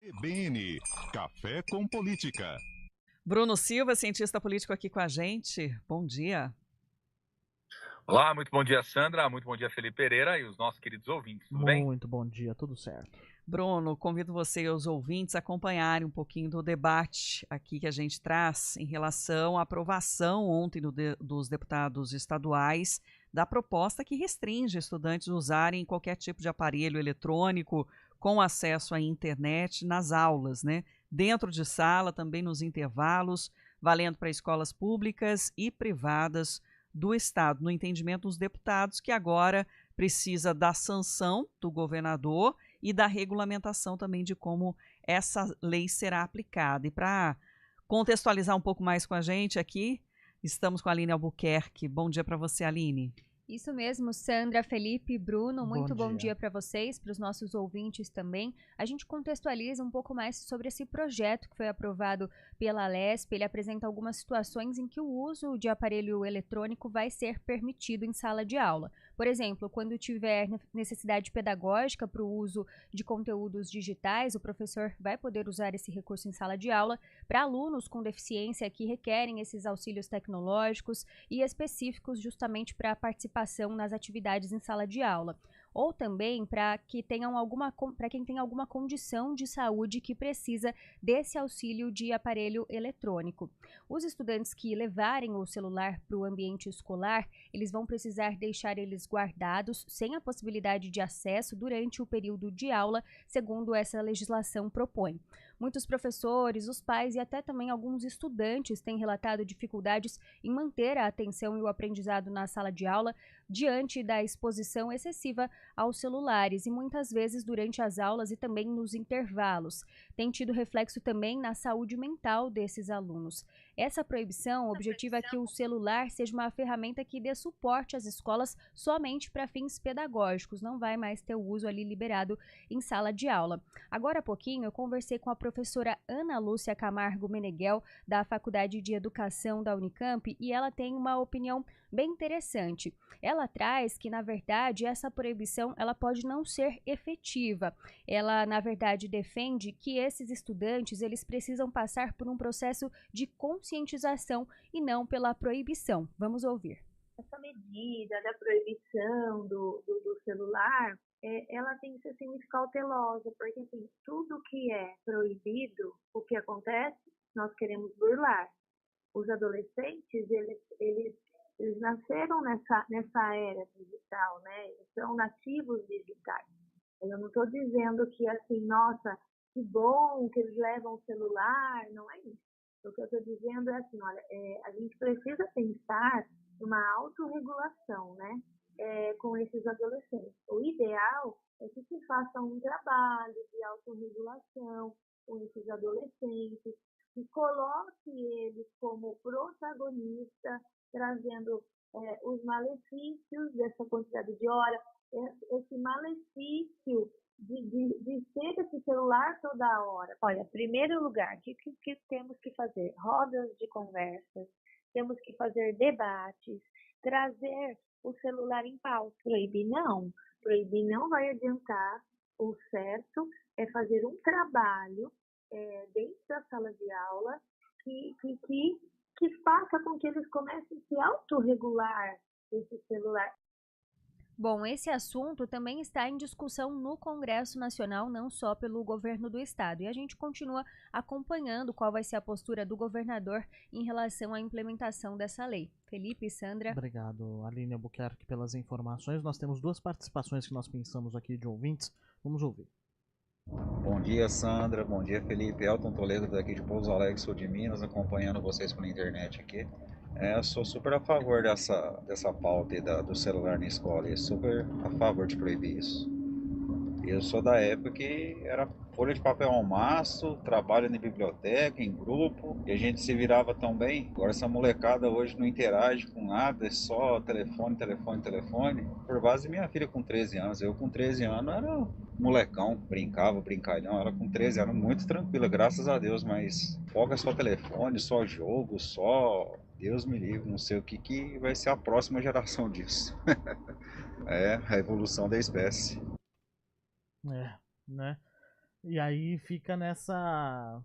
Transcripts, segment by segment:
CBN, Café com Política. Bruno Silva, cientista político aqui com a gente. Bom dia. Olá, muito bom dia, Sandra. Muito bom dia, Felipe Pereira e os nossos queridos ouvintes. Tudo bem? Muito bom dia, tudo certo. Bruno, convido você e os ouvintes a acompanharem um pouquinho do debate aqui que a gente traz em relação à aprovação ontem dos deputados estaduais da proposta que restringe estudantes usarem qualquer tipo de aparelho eletrônico com acesso à internet nas aulas, né? Dentro de sala, também nos intervalos, valendo para escolas públicas e privadas do Estado, no entendimento dos deputados, que agora precisa da sanção do governador e da regulamentação também de como essa lei será aplicada. E para contextualizar um pouco mais com a gente aqui, estamos com a Aline Albuquerque. Bom dia para você, Aline. Isso mesmo, Sandra, Felipe, Bruno, muito bom dia dia para vocês, para os nossos ouvintes também. A gente contextualiza um pouco mais sobre esse projeto que foi aprovado pela Alesp. Ele apresenta algumas situações em que o uso de aparelho eletrônico vai ser permitido em sala de aula. Por exemplo, quando tiver necessidade pedagógica para o uso de conteúdos digitais, o professor vai poder usar esse recurso em sala de aula. Para alunos com deficiência que requerem esses auxílios tecnológicos e específicos justamente para participar nas atividades em sala de aula, ou também para quem tem alguma condição de saúde que precisa desse auxílio de aparelho eletrônico. Os estudantes que levarem o celular para o ambiente escolar, eles vão precisar deixar eles guardados sem a possibilidade de acesso durante o período de aula, segundo essa legislação propõe. Muitos professores, os pais e até também alguns estudantes têm relatado dificuldades em manter a atenção e o aprendizado na sala de aula diante da exposição excessiva aos celulares e muitas vezes durante as aulas e também nos intervalos. Tem tido reflexo também na saúde mental desses alunos. Essa proibição objetiva que o celular seja uma ferramenta que dê suporte às escolas somente para fins pedagógicos, não vai mais ter o uso ali liberado em sala de aula. Agora há pouquinho eu conversei com a professora Ana Lúcia Camargo Meneghel, da Faculdade de Educação da Unicamp, e ela tem uma opinião bem interessante. Ela traz que, na verdade, essa proibição ela pode não ser efetiva. Ela, na verdade, defende que esses estudantes eles precisam passar por um processo de conscientização e não pela proibição. Vamos ouvir. Essa medida da proibição do celular, ela tem que ser assim, muito cautelosa, porque assim, tudo que é proibido, o que acontece, nós queremos burlar. Os adolescentes, eles nasceram nessa era digital, né? Eles são nativos digitais. Eu não estou dizendo que assim, nossa, que bom que eles levam o celular, não é isso. O que eu estou dizendo é assim, olha, a gente precisa pensar numa autorregulação, né? Com esses adolescentes. O ideal é que se faça um trabalho de autorregulação com esses adolescentes, que coloque eles como protagonista, trazendo os malefícios dessa quantidade de hora, esse malefício de ter esse celular toda hora. Olha, em primeiro lugar, o que temos que fazer? Rodas de conversas, temos que fazer debates, trazer o celular em pauta. Proibir não vai adiantar. O certo é fazer um trabalho dentro da sala de aula que faça com que eles comecem a se autorregular esse celular. Bom, esse assunto também está em discussão no Congresso Nacional, não só pelo governo do estado. E a gente continua acompanhando qual vai ser a postura do governador em relação à implementação dessa lei. Felipe e Sandra. Obrigado, Aline Albuquerque, pelas informações. Nós temos duas participações que nós pensamos aqui de ouvintes. Vamos ouvir. Bom dia, Sandra. Bom dia, Felipe. Elton Toledo daqui de Pouso Alegre, sul de Minas, acompanhando vocês pela internet aqui. Eu sou super a favor dessa pauta aí do celular na escola e super a favor de proibir isso. Eu sou da época que era folha de papel ao maço, trabalho em biblioteca, em grupo, e a gente se virava tão bem. Agora essa molecada hoje não interage com nada, é só telefone. Por base minha filha com 13 anos, eu com 13 anos era molecão, brincalhão, ela com 13 anos muito tranquila, graças a Deus, mas foca só telefone, só jogo, só... Deus me livre, não sei o que vai ser a próxima geração disso. A evolução da espécie. Né? E aí fica nessa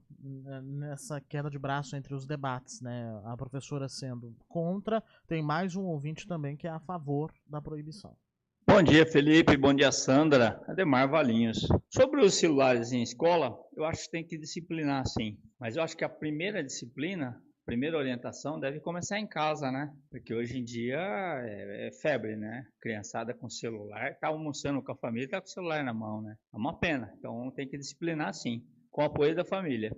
queda de braço entre os debates, né? A professora sendo contra, tem mais um ouvinte também que é a favor da proibição. Bom dia, Felipe. Bom dia, Sandra. Ademar Valinhos. Sobre os celulares em escola, eu acho que tem que disciplinar, sim. Mas eu acho que a primeira disciplina, a primeira orientação deve começar em casa, né? Porque hoje em dia é febre, né? Criançada com celular, tá almoçando com a família, tá com o celular na mão, né? É uma pena. Então tem que disciplinar, sim, com o apoio da família.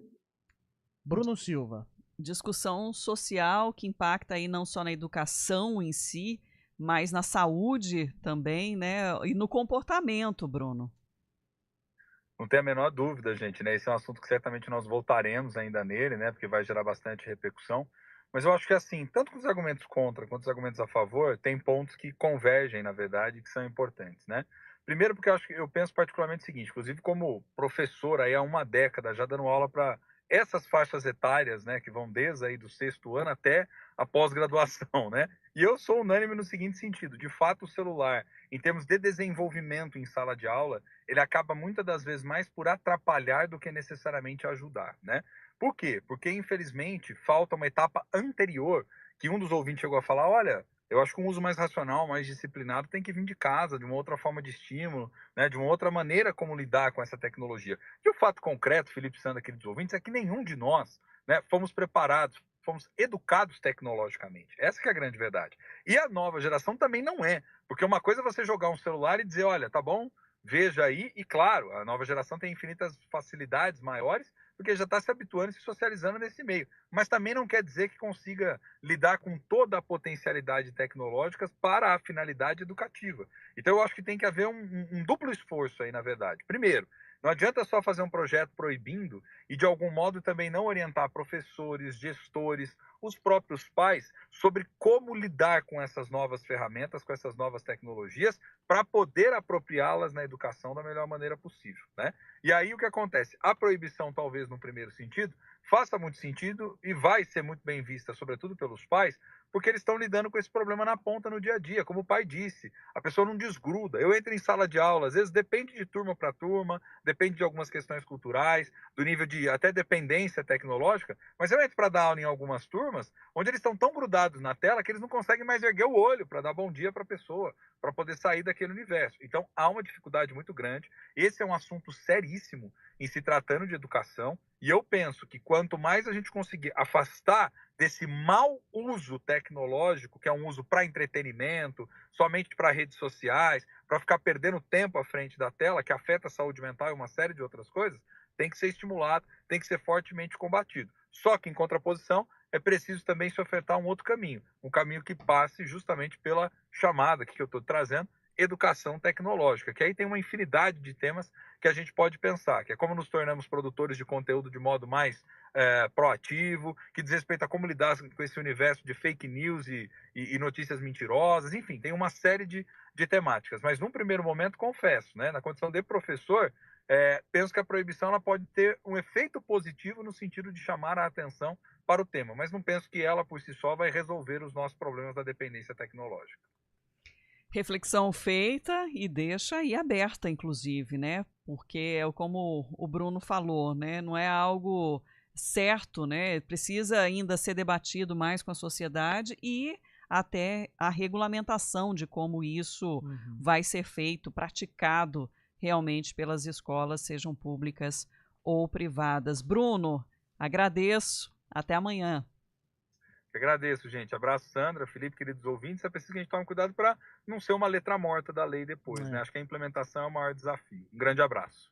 Bruno Silva. Discussão social que impacta aí não só na educação em si, mas na saúde também, né? E no comportamento, Bruno. Não tem a menor dúvida, gente, né? Esse é um assunto que certamente nós voltaremos ainda nele, né? Porque vai gerar bastante repercussão. Mas eu acho que, assim, tanto com os argumentos contra quanto os argumentos a favor, tem pontos que convergem, na verdade, e que são importantes, né? Primeiro porque eu penso particularmente o seguinte, inclusive como professor aí há uma década, já dando aula para essas faixas etárias, né? Que vão desde aí do 6º ano até a pós-graduação, né? E eu sou unânime no seguinte sentido, de fato o celular, em termos de desenvolvimento em sala de aula, ele acaba muitas das vezes mais por atrapalhar do que necessariamente ajudar, né? Por quê? Porque, infelizmente, falta uma etapa anterior, que um dos ouvintes chegou a falar, olha, eu acho que um uso mais racional, mais disciplinado, tem que vir de casa, de uma outra forma de estímulo, né, de uma outra maneira como lidar com essa tecnologia. E o fato concreto, Felipe Sandra, queridos ouvintes, é que nenhum de nós, né, fomos preparados, fomos educados tecnologicamente. Essa que é a grande verdade. E a nova geração também não é, porque uma coisa é você jogar um celular e dizer, olha, tá bom, veja aí, e claro, a nova geração tem infinitas facilidades maiores, porque já está se habituando e se socializando nesse meio. Mas também não quer dizer que consiga lidar com toda a potencialidade tecnológica para a finalidade educativa. Então eu acho que tem que haver um duplo esforço aí, na verdade. Primeiro, não adianta só fazer um projeto proibindo e, de algum modo, também não orientar professores, gestores, os próprios pais sobre como lidar com essas novas ferramentas, com essas novas tecnologias, para poder apropriá-las na educação da melhor maneira possível, né? E aí o que acontece? A proibição, talvez no primeiro sentido, faça muito sentido e vai ser muito bem vista, sobretudo pelos pais, porque eles estão lidando com esse problema na ponta no dia a dia, como o pai disse, a pessoa não desgruda. Eu entro em sala de aula, às vezes depende de turma para turma, depende de algumas questões culturais, do nível de até dependência tecnológica, mas eu entro para dar aula em algumas turmas onde eles estão tão grudados na tela que eles não conseguem mais erguer o olho para dar bom dia para a pessoa, para poder sair daquele universo. Então há uma dificuldade muito grande. Esse é um assunto seríssimo em se tratando de educação, e eu penso que quanto mais a gente conseguir afastar desse mau uso tecnológico, que é um uso para entretenimento, somente para redes sociais, para ficar perdendo tempo à frente da tela, que afeta a saúde mental e uma série de outras coisas, tem que ser estimulado, tem que ser fortemente combatido. Só que, em contraposição, é preciso também se ofertar um outro caminho, um caminho que passe justamente pela chamada que eu estou trazendo, educação tecnológica, que aí tem uma infinidade de temas que a gente pode pensar, que é como nos tornamos produtores de conteúdo de modo mais proativo, que diz respeito a como lidar com esse universo de fake news e notícias mentirosas, enfim, tem uma série de temáticas. Mas num primeiro momento, confesso, né, na condição de professor, penso que a proibição ela pode ter um efeito positivo no sentido de chamar a atenção para o tema, mas não penso que ela por si só vai resolver os nossos problemas da dependência tecnológica. Reflexão feita e deixa aí aberta, inclusive, né? Porque é como o Bruno falou, né? Não é algo certo, né? Precisa ainda ser debatido mais com a sociedade e até a regulamentação de como isso vai ser feito, praticado realmente pelas escolas, sejam públicas ou privadas. Bruno, agradeço. Até amanhã. Agradeço, gente. Abraço, Sandra, Felipe, queridos ouvintes. É preciso que a gente tome cuidado para não ser uma letra morta da lei depois, né? Acho que a implementação é o maior desafio. Um grande abraço.